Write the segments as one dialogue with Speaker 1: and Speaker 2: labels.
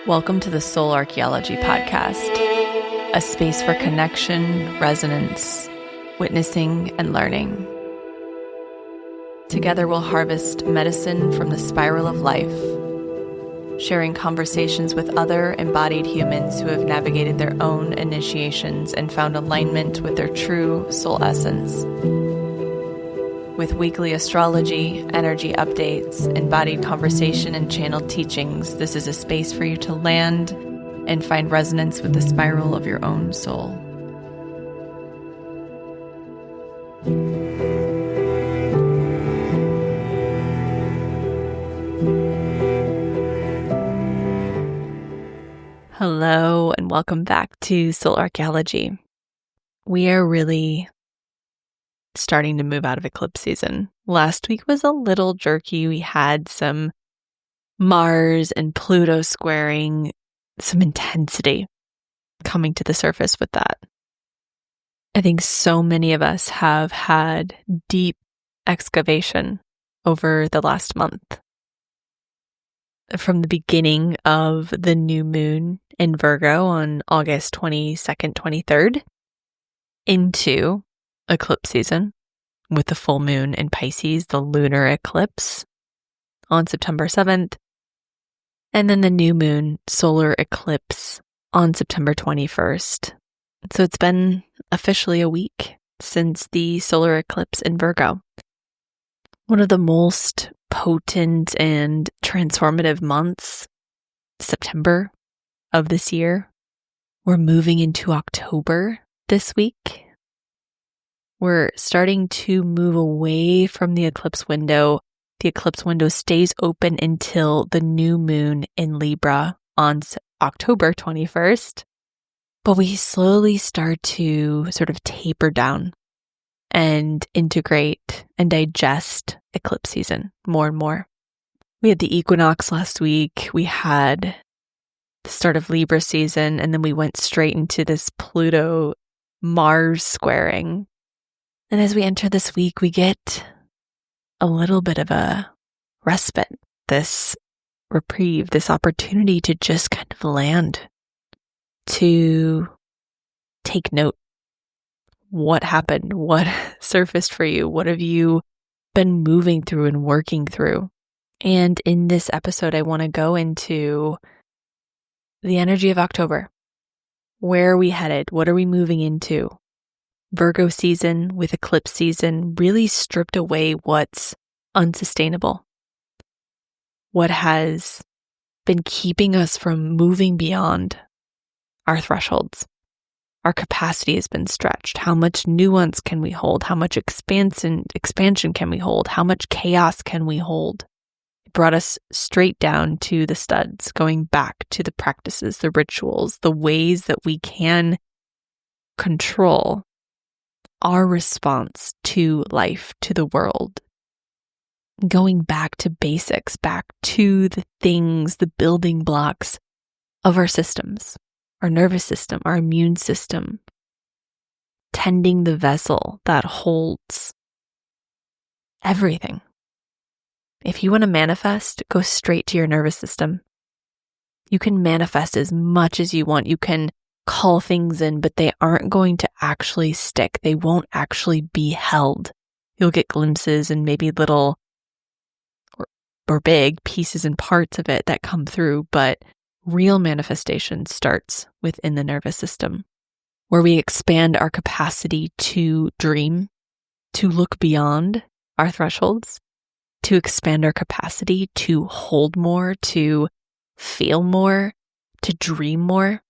Speaker 1: Welcome to the Soul Archaeology podcast, a space for connection, resonance, witnessing, and learning. Together we'll harvest medicine from the spiral of life, sharing conversations with other embodied humans who have navigated their own initiations and found alignment with their true soul essence. With weekly astrology, energy updates, embodied conversation, and channeled teachings, this is a space for you to land and find resonance with the spiral of your own soul. Hello, and welcome back to Soul Archaeology. We are really starting to move out of eclipse season. Last week was a little jerky. We had some Mars and Pluto squaring, some intensity coming to the surface with that. I think so many of us have had deep excavation over the last month. From the beginning of the new moon in Virgo on August 22nd, 23rd, into eclipse season with the full moon in Pisces, the lunar eclipse on September 7th, and then the new moon solar eclipse on September 21st. So it's been officially a week since the solar eclipse in Virgo. One of the most potent and transformative months, September of this year. We're moving into October this week. We're starting to move away from the eclipse window. The eclipse window stays open until the new moon in Libra on October 21st. But we slowly start to sort of taper down and integrate and digest eclipse season more and more. We had the equinox last week. We had the start of Libra season, and then we went straight into this Pluto-Mars squaring. And as we enter this week, we get a little bit of a respite, this reprieve, this opportunity to just kind of land, to take note. What happened? What surfaced for you? What have you been moving through and working through? And in this episode, I want to go into the energy of October. Where are we headed? What are we moving into? Virgo season with eclipse season really stripped away what's unsustainable. What has been keeping us from moving beyond our thresholds. Our capacity has been stretched. How much nuance can we hold? How much expansion can we hold? How much chaos can we hold? It brought us straight down to the studs, going back to the practices, the rituals, the ways that we can control our response to life, to the world. Going back to basics, back to the things, the building blocks of our systems, our nervous system, our immune system, tending the vessel that holds everything. If you want to manifest, go straight to your nervous system. You can manifest as much as you want. You can call things in, but they aren't going to actually stick. They won't actually be held. You'll get glimpses and maybe little or big pieces and parts of it that come through, but real manifestation starts within the nervous system, where we expand our capacity to dream, to look beyond our thresholds, to expand our capacity to hold more, to feel more, to dream more.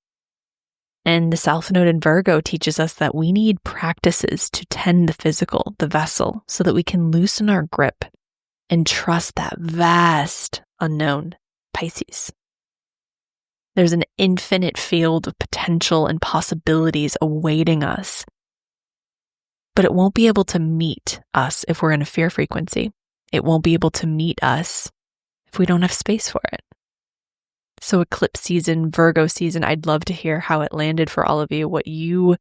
Speaker 1: And the South Node in Virgo teaches us that we need practices to tend the physical, the vessel, so that we can loosen our grip and trust that vast unknown, Pisces. There's an infinite field of potential and possibilities awaiting us, but it won't be able to meet us if we're in a fear frequency. It won't be able to meet us if we don't have space for it. So eclipse season, Virgo season, I'd love to hear how it landed for all of you, what you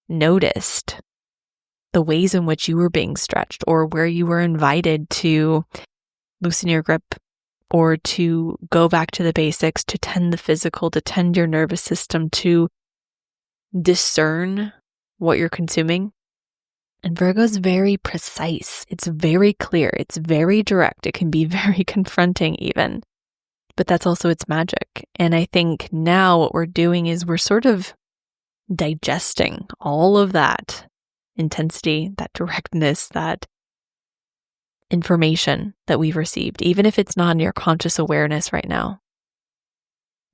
Speaker 1: noticed, the ways in which you were being stretched, or where you were invited to loosen your grip or to go back to the basics, to tend the physical, to tend your nervous system, to discern what you're consuming. And Virgo is very precise. It's very clear. It's very direct. It can be very confronting even, but that's also its magic. And I think now what we're doing is we're sort of digesting all of that intensity, that directness, that information that we've received, even if it's not in your conscious awareness right now.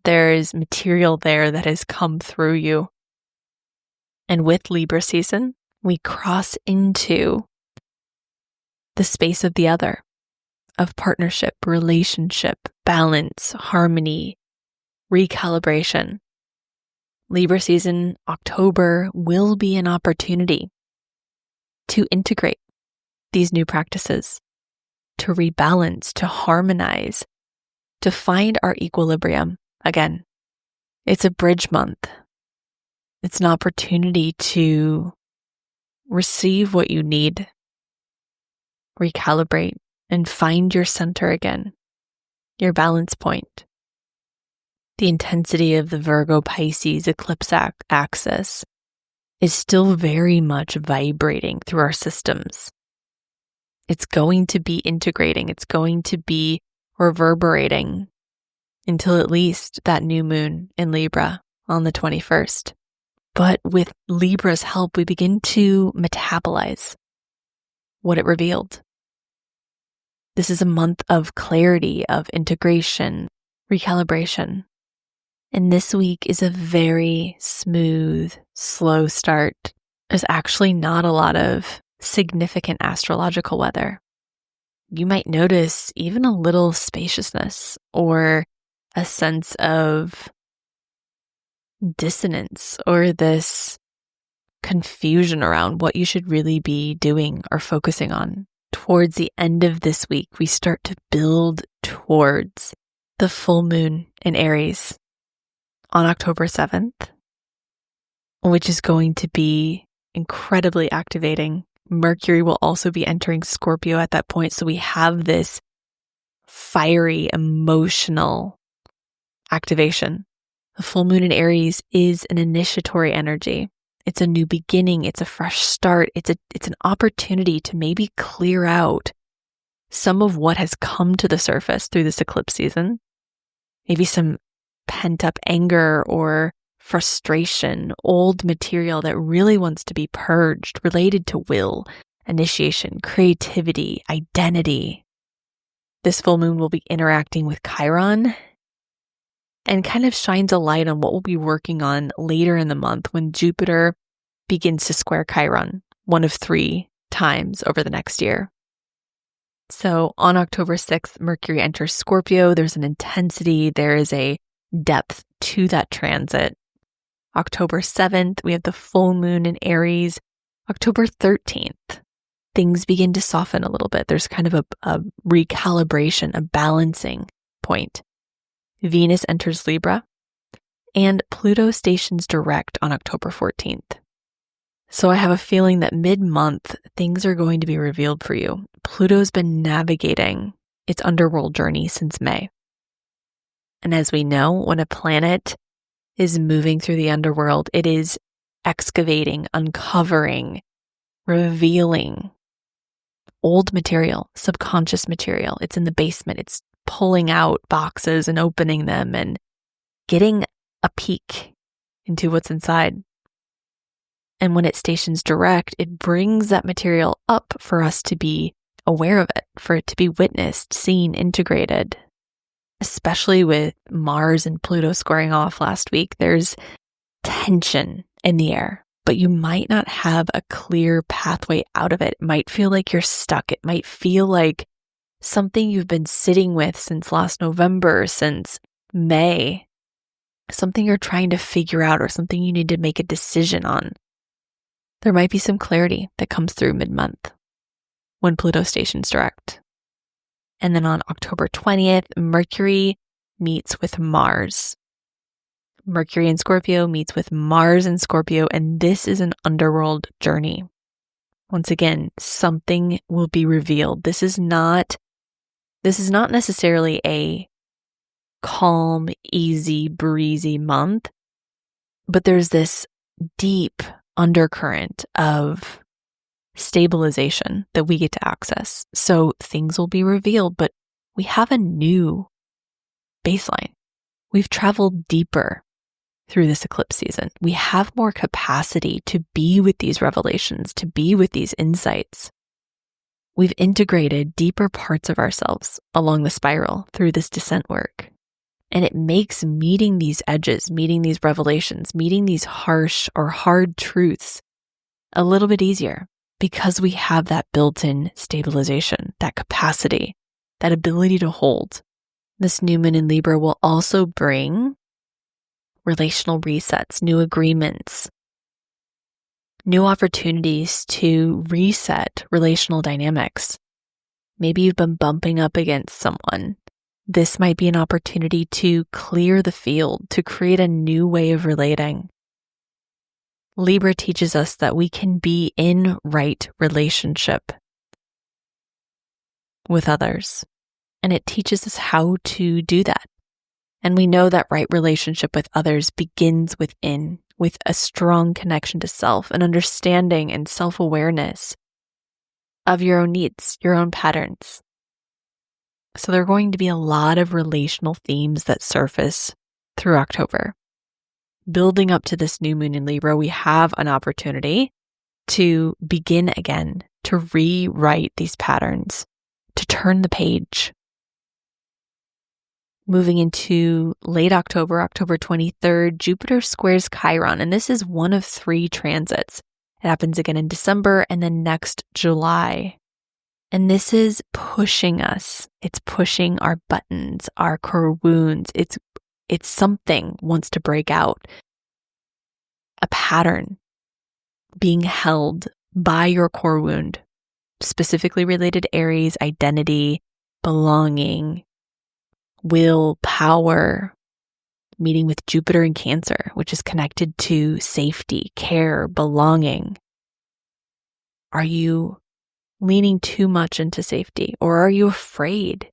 Speaker 1: There's material there that has come through you. And with Libra season, we cross into the space of the other, of partnership, relationship, balance, harmony, recalibration. Libra season, October, will be an opportunity to integrate these new practices, to rebalance, to harmonize, to find our equilibrium again. It's a bridge month. It's an opportunity to receive what you need, recalibrate, and find your center again, your balance point. The intensity of the Virgo Pisces eclipse axis is still very much vibrating through our systems. It's going to be integrating. It's going to be reverberating until at least that new moon in Libra on the 21st. But with Libra's help, we begin to metabolize what it revealed. This is a month of clarity, of integration, recalibration. And this week is a very smooth, slow start. There's actually not a lot of significant astrological weather. You might notice even a little spaciousness or a sense of dissonance or this confusion around what you should really be doing or focusing on. Towards the end of this week, we start to build towards the full moon in Aries on October 7th, which is going to be incredibly activating. Mercury will also be entering Scorpio at that point, so we have this fiery, emotional activation. The full moon in Aries is an initiatory energy. It's a new beginning. It's a fresh start. It's an opportunity to maybe clear out some of what has come to the surface through this eclipse season. Maybe some pent up anger or frustration, old material that really wants to be purged, related to will, initiation, creativity, identity. This full moon will be interacting with Chiron and kind of shines a light on what we'll be working on later in the month when Jupiter begins to square Chiron, one of 3 times over the next year. So on October 6th, Mercury enters Scorpio. There's an intensity, there is a depth to that transit. October 7th, we have the full moon in Aries. October 13th, things begin to soften a little bit. There's kind of a recalibration, a balancing point. Venus enters Libra, and Pluto stations direct on October 14th. So I have a feeling that mid-month, things are going to be revealed for you. Pluto's been navigating its underworld journey since May. And as we know, when a planet is moving through the underworld, it is excavating, uncovering, revealing old material, subconscious material. It's in the basement. It's pulling out boxes and opening them and getting a peek into what's inside. And when it stations direct, it brings that material up for us to be aware of it, for it to be witnessed, seen, integrated. Especially with Mars and Pluto squaring off last week, there's tension in the air, but you might not have a clear pathway out of it. It might feel like you're stuck. It might feel like something you've been sitting with since last November, since May, something you're trying to figure out or something you need to make a decision on. There might be some clarity that comes through mid-month when Pluto stations direct. And then on October 20th, Mercury meets with Mars. Mercury in Scorpio meets with Mars in Scorpio, and this is an underworld journey. Once again, something will be revealed. This is not This is not necessarily a calm, easy, breezy month, but there's this deep undercurrent of stabilization that we get to access. So things will be revealed, but we have a new baseline. We've traveled deeper through this eclipse season. We have more capacity to be with these revelations, to be with these insights. We've integrated deeper parts of ourselves along the spiral through this descent work. And it makes meeting these edges, meeting these revelations, meeting these harsh or hard truths a little bit easier because we have that built-in stabilization, that capacity, that ability to hold. This new moon in Libra will also bring relational resets, new agreements, new opportunities to reset relational dynamics. Maybe you've been bumping up against someone. This might be an opportunity to clear the field, to create a new way of relating. Libra teaches us that we can be in right relationship with others, and it teaches us how to do that. And we know that right relationship with others begins within, with a strong connection to self, an understanding and self-awareness of your own needs, your own patterns. So there are going to be a lot of relational themes that surface through October. Building up to this new moon in Libra, we have an opportunity to begin again, to rewrite these patterns, to turn the page. Moving into late October, October 23rd, Jupiter squares Chiron, and this is one of 3 transits. It happens again in December and then next July. And this is pushing us. It's pushing our buttons, our core wounds. It's something wants to break out. A pattern being held by your core wound, specifically related to Aries, identity, belonging, will, power, meeting with Jupiter in Cancer, which is connected to safety, care, belonging. Are you leaning too much into safety, or are you afraid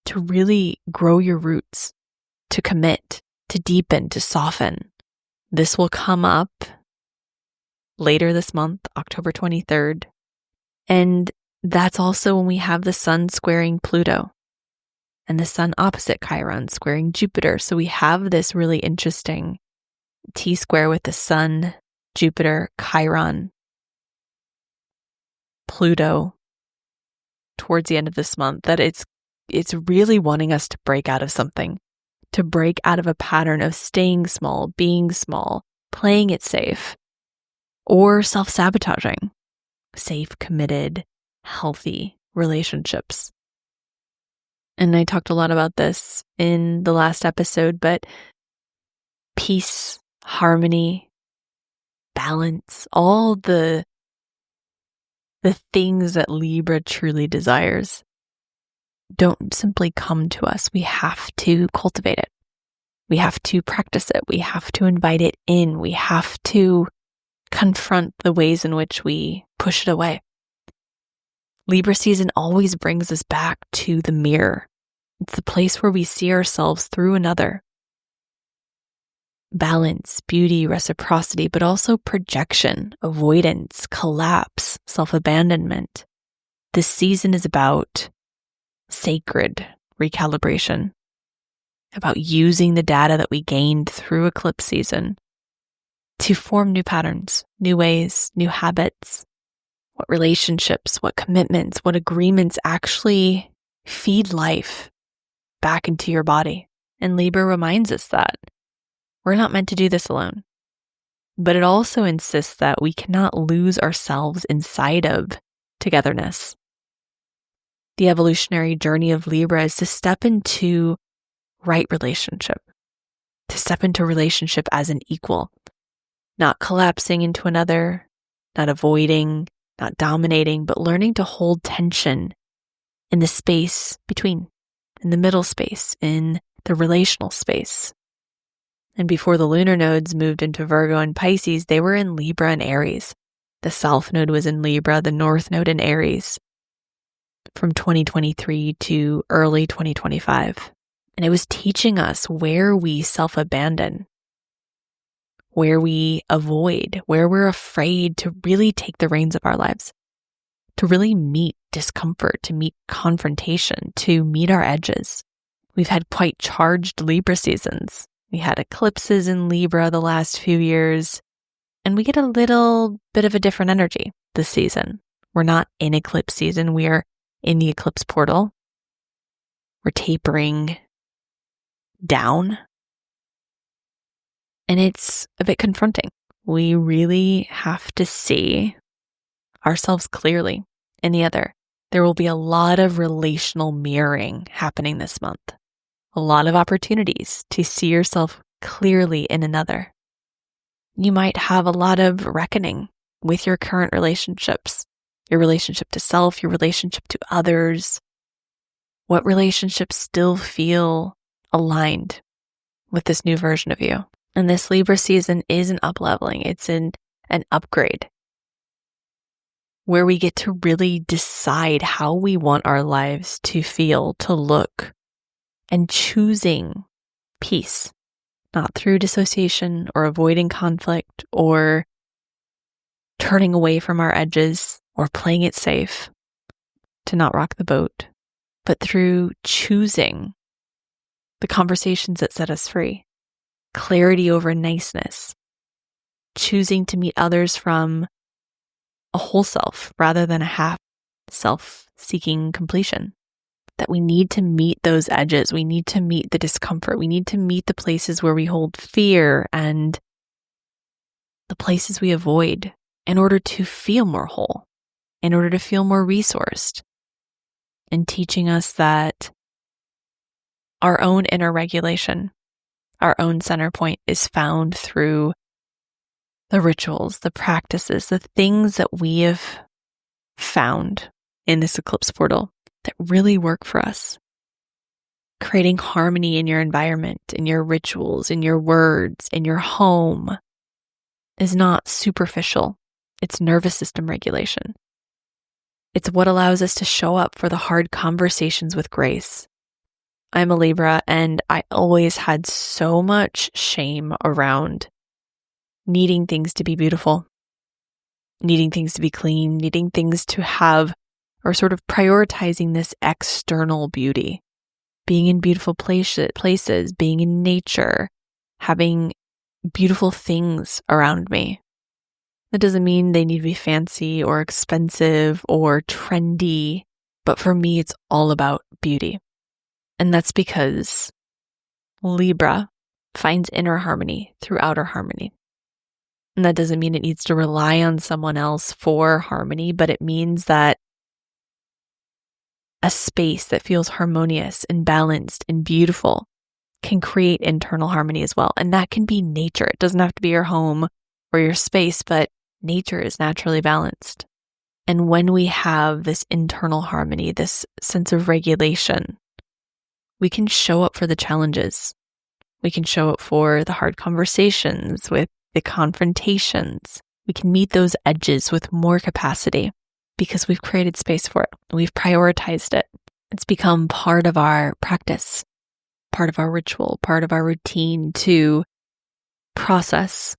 Speaker 1: to really grow your roots, to commit, to deepen, to soften? This will come up later this month, October 23rd. And that's also when we have the sun squaring Pluto and the sun opposite Chiron squaring Jupiter. So we have this really interesting T-square with the sun, Jupiter, Chiron, Pluto towards the end of this month, that it's really wanting us to break out of something, to break out of a pattern of staying small, being small, playing it safe, or self-sabotaging safe, committed, healthy relationships. And I talked a lot about this in the last episode, but peace, harmony, balance, all the things that Libra truly desires don't simply come to us. We have to cultivate it. We have to practice it. We have to invite it in. We have to confront the ways in which we push it away. Libra season always brings us back to the mirror. It's the place where we see ourselves through another. Balance, beauty, reciprocity, but also projection, avoidance, collapse, self-abandonment. This season is about sacred recalibration, about using the data that we gained through eclipse season to form new patterns, new ways, new habits, what relationships, what commitments, what agreements actually feed life back into your body. And Libra reminds us that we're not meant to do this alone. But it also insists that we cannot lose ourselves inside of togetherness. The evolutionary journey of Libra is to step into right relationship, to step into relationship as an equal, not collapsing into another, not avoiding, not dominating, but learning to hold tension in the space between, in the middle space, in the relational space. And before the lunar nodes moved into Virgo and Pisces, they were in Libra and Aries. The South node was in Libra, the North node in Aries. from 2023 to early 2025. And it was teaching us where we self-abandon, where we avoid, where we're afraid to really take the reins of our lives, to really meet discomfort, to meet confrontation, to meet our edges. We've had quite charged Libra seasons. We had eclipses in Libra the last few years, and we get a little bit of a different energy this season. We're not in eclipse season. We are in the eclipse portal. We're tapering down. And it's a bit confronting. We really have to see ourselves clearly in the other. There will be a lot of relational mirroring happening this month. A lot of opportunities to see yourself clearly in another. You might have a lot of reckoning with your current relationships, your relationship to self, your relationship to others. What relationships still feel aligned with this new version of you? And this Libra season is an up-leveling. It's an upgrade where we get to really decide how we want our lives to feel, to look, and choosing peace, not through dissociation or avoiding conflict or turning away from our edges or playing it safe to not rock the boat, but through choosing the conversations that set us free. Clarity over niceness, choosing to meet others from a whole self rather than a half self seeking completion. That we need to meet those edges. We need to meet the discomfort. We need to meet the places where we hold fear and the places we avoid in order to feel more whole, in order to feel more resourced, and teaching us that our own inner regulation, our own center point is found through the rituals, the practices, the things that we have found in this eclipse portal that really work for us. Creating harmony in your environment, in your rituals, in your words, in your home is not superficial. It's nervous system regulation. It's what allows us to show up for the hard conversations with grace. I'm a Libra, and I always had so much shame around needing things to be beautiful, needing things to be clean, needing things to have, or sort of prioritizing this external beauty, being in beautiful places, being in nature, having beautiful things around me. That doesn't mean they need to be fancy or expensive or trendy, but for me, it's all about beauty. And that's because Libra finds inner harmony through outer harmony. And that doesn't mean it needs to rely on someone else for harmony, but it means that a space that feels harmonious and balanced and beautiful can create internal harmony as well. And that can be nature. It doesn't have to be your home or your space, but nature is naturally balanced. And when we have this internal harmony, this sense of regulation, we can show up for the challenges. We can show up for the hard conversations, with the confrontations. We can meet those edges with more capacity because we've created space for it. We've prioritized it. It's become part of our practice, part of our ritual, part of our routine to process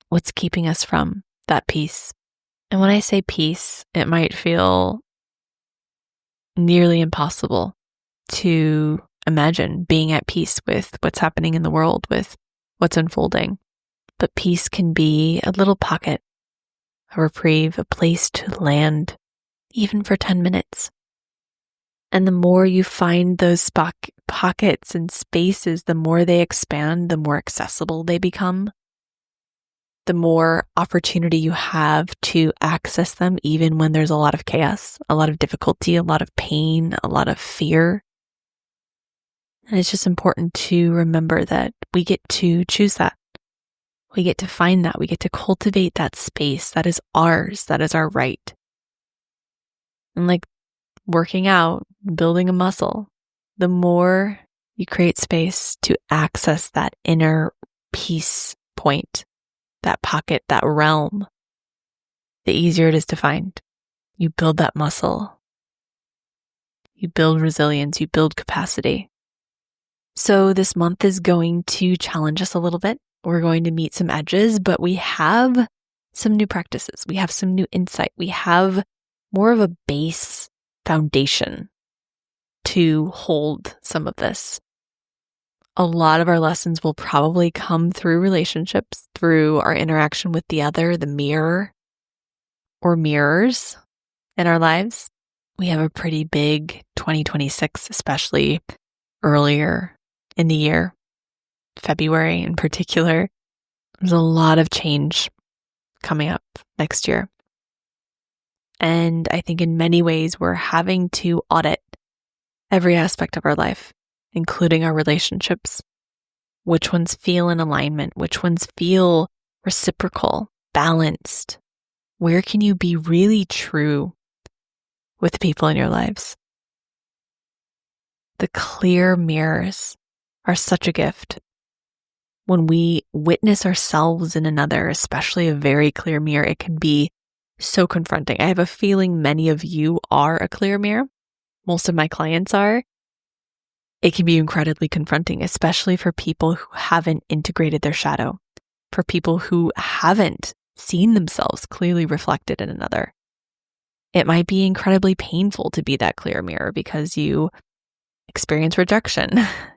Speaker 1: what's keeping us from that peace. And when I say peace, it might feel nearly impossible to imagine being at peace with what's happening in the world, with what's unfolding. But peace can be a little pocket, a reprieve, a place to land, even for 10 minutes. And the more you find those pockets and spaces, the more they expand, the more accessible they become, the more opportunity you have to access them, even when there's a lot of chaos, a lot of difficulty, a lot of pain, a lot of fear. And it's just important to remember that we get to choose that. We get to find that. We get to cultivate that space that is ours, that is our right. And like working out, building a muscle, the more you create space to access that inner peace point, that pocket, that realm, the easier it is to find. You build that muscle. You build resilience. You build capacity. So this month is going to challenge us a little bit. We're going to meet some edges, but we have some new practices. We have some new insight. We have more of a base foundation to hold some of this. A lot of our lessons will probably come through relationships, through our interaction with the other, the mirror or mirrors in our lives. We have a pretty big 2026, especially earlier in the year, February in particular. There's a lot of change coming up next year. And I think in many ways, we're having to audit every aspect of our life, including our relationships. Which ones feel in alignment? Which ones feel reciprocal, balanced? Where can you be really true with the people in your lives? The clear mirrors are such a gift. When we witness ourselves in another, especially a very clear mirror, it can be so confronting. I have a feeling many of you are a clear mirror. Most of my clients are. It can be incredibly confronting, especially for people who haven't integrated their shadow, for people who haven't seen themselves clearly reflected in another. It might be incredibly painful to be that clear mirror because you experience rejection,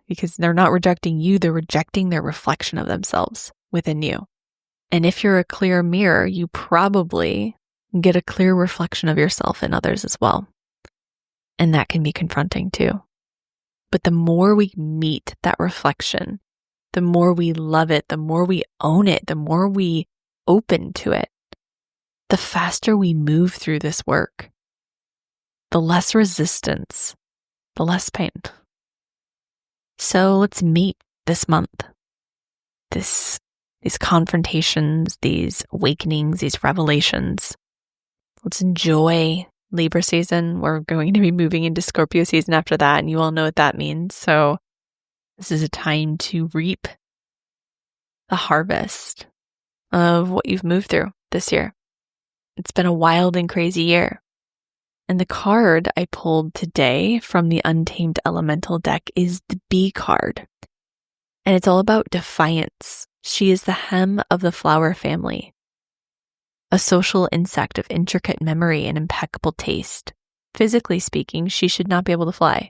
Speaker 1: because they're not rejecting you, they're rejecting their reflection of themselves within you. And if you're a clear mirror, you probably get a clear reflection of yourself in others as well. And that can be confronting too. But the more we meet that reflection, the more we love it, the more we own it, the more we open to it, the faster we move through this work, the less resistance, the less pain. So let's meet this month. These confrontations, these awakenings, these revelations. Let's enjoy Libra season. We're going to be moving into Scorpio season after that, and you all know what that means. So this is a time to reap the harvest of what you've moved through this year. It's been a wild and crazy year. And the card I pulled today from the Untamed Elemental deck is the Bee card. And it's all about defiance. She is the hem of the flower family, a social insect of intricate memory and impeccable taste. Physically speaking, she should not be able to fly,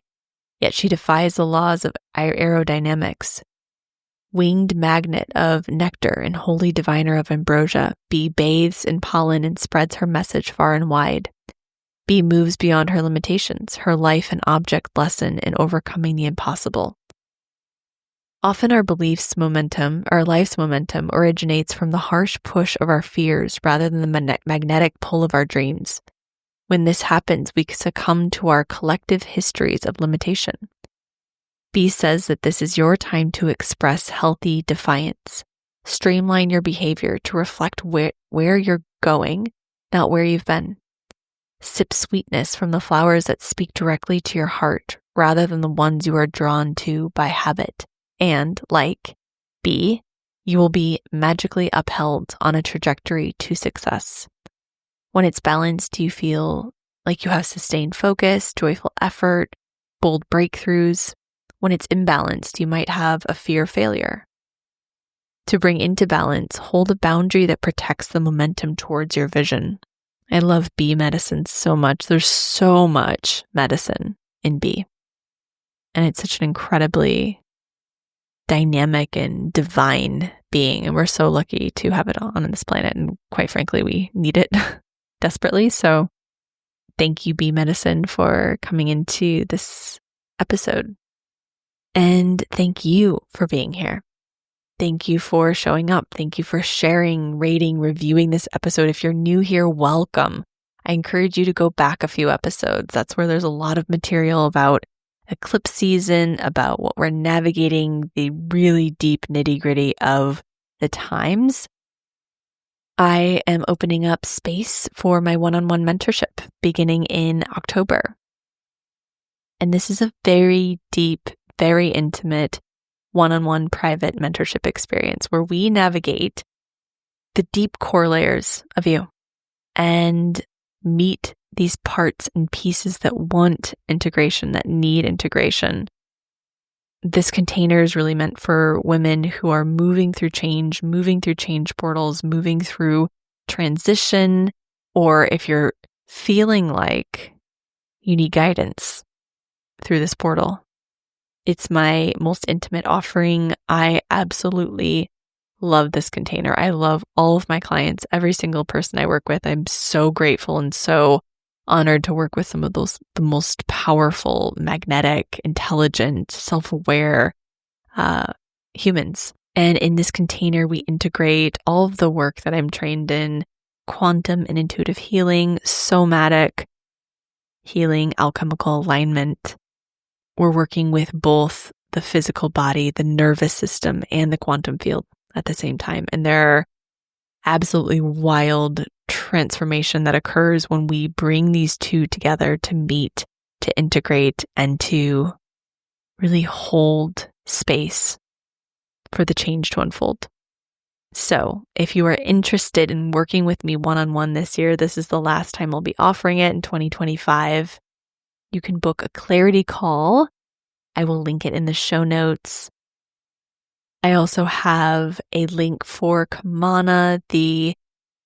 Speaker 1: yet she defies the laws of aerodynamics. Winged magnet of nectar and holy diviner of ambrosia, Bee bathes in pollen and spreads her message far and wide. Bee moves beyond her limitations, her life an object lesson in overcoming the impossible. Often our life's momentum originates from the harsh push of our fears rather than the magnetic pull of our dreams. When this happens, we succumb to our collective histories of limitation. Bee says that this is your time to express healthy defiance. Streamline your behavior to reflect where you're going, not where you've been. Sip sweetness from the flowers that speak directly to your heart rather than the ones you are drawn to by habit. And, like Bee, you will be magically upheld on a trajectory to success. When it's balanced, you feel like you have sustained focus, joyful effort, bold breakthroughs. When it's imbalanced, you might have a fear of failure. To bring into balance, hold a boundary that protects the momentum towards your vision. I love bee medicine so much. There's so much medicine in bee. And it's such an incredibly dynamic and divine being. And we're so lucky to have it on this planet. And quite frankly, we need it desperately. So thank you, bee medicine, for coming into this episode. And thank you for being here. Thank you for showing up. Thank you for sharing, rating, reviewing this episode. If you're new here, welcome. I encourage you to go back a few episodes. That's where there's a lot of material about eclipse season, about what we're navigating, the really deep nitty-gritty of the times. I am opening up space for my one-on-one mentorship beginning in October. And this is a very deep, very intimate, one-on-one private mentorship experience where we navigate the deep core layers of you and meet these parts and pieces that want integration, that need integration. This container is really meant for women who are moving through change portals, moving through transition, or if you're feeling like you need guidance through this portal. It's my most intimate offering. I absolutely love this container. I love all of my clients, every single person I work with. I'm so grateful and so honored to work with some of the most powerful, magnetic, intelligent, self-aware humans. And in this container, we integrate all of the work that I'm trained in: quantum and intuitive healing, somatic healing, alchemical alignment. We're working with both the physical body, the nervous system, and the quantum field at the same time. And there are absolutely wild transformation that occurs when we bring these two together to meet, to integrate, and to really hold space for the change to unfold. So if you are interested in working with me one-on-one this year, this is the last time I'll be offering it in 2025. You can book a clarity call. I will link it in the show notes. I also have a link for Kamana, the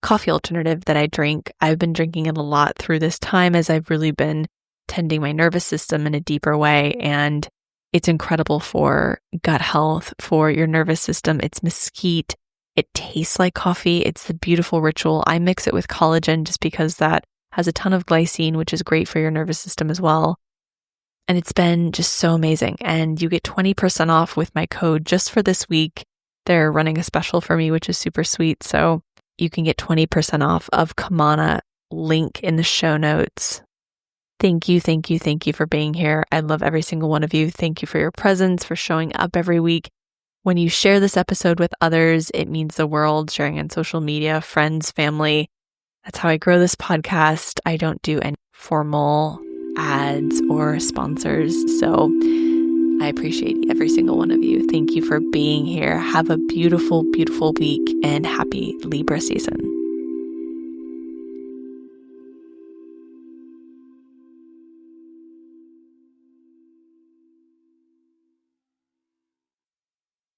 Speaker 1: coffee alternative that I drink. I've been drinking it a lot through this time as I've really been tending my nervous system in a deeper way. And it's incredible for gut health, for your nervous system. It's mesquite. It tastes like coffee. It's a beautiful ritual. I mix it with collagen just because that has a ton of glycine, which is great for your nervous system as well. And it's been just so amazing. And you get 20% off with my code just for this week. They're running a special for me, which is super sweet. So you can get 20% off of Kamana, link in the show notes. Thank you for being here. I love every single one of you. Thank you for your presence, for showing up every week. When you share this episode with others, it means the world. Sharing on social media, friends, family. That's how I grow this podcast. I don't do any formal ads or sponsors. So I appreciate every single one of you. Thank you for being here. Have a beautiful, beautiful week and happy Libra season.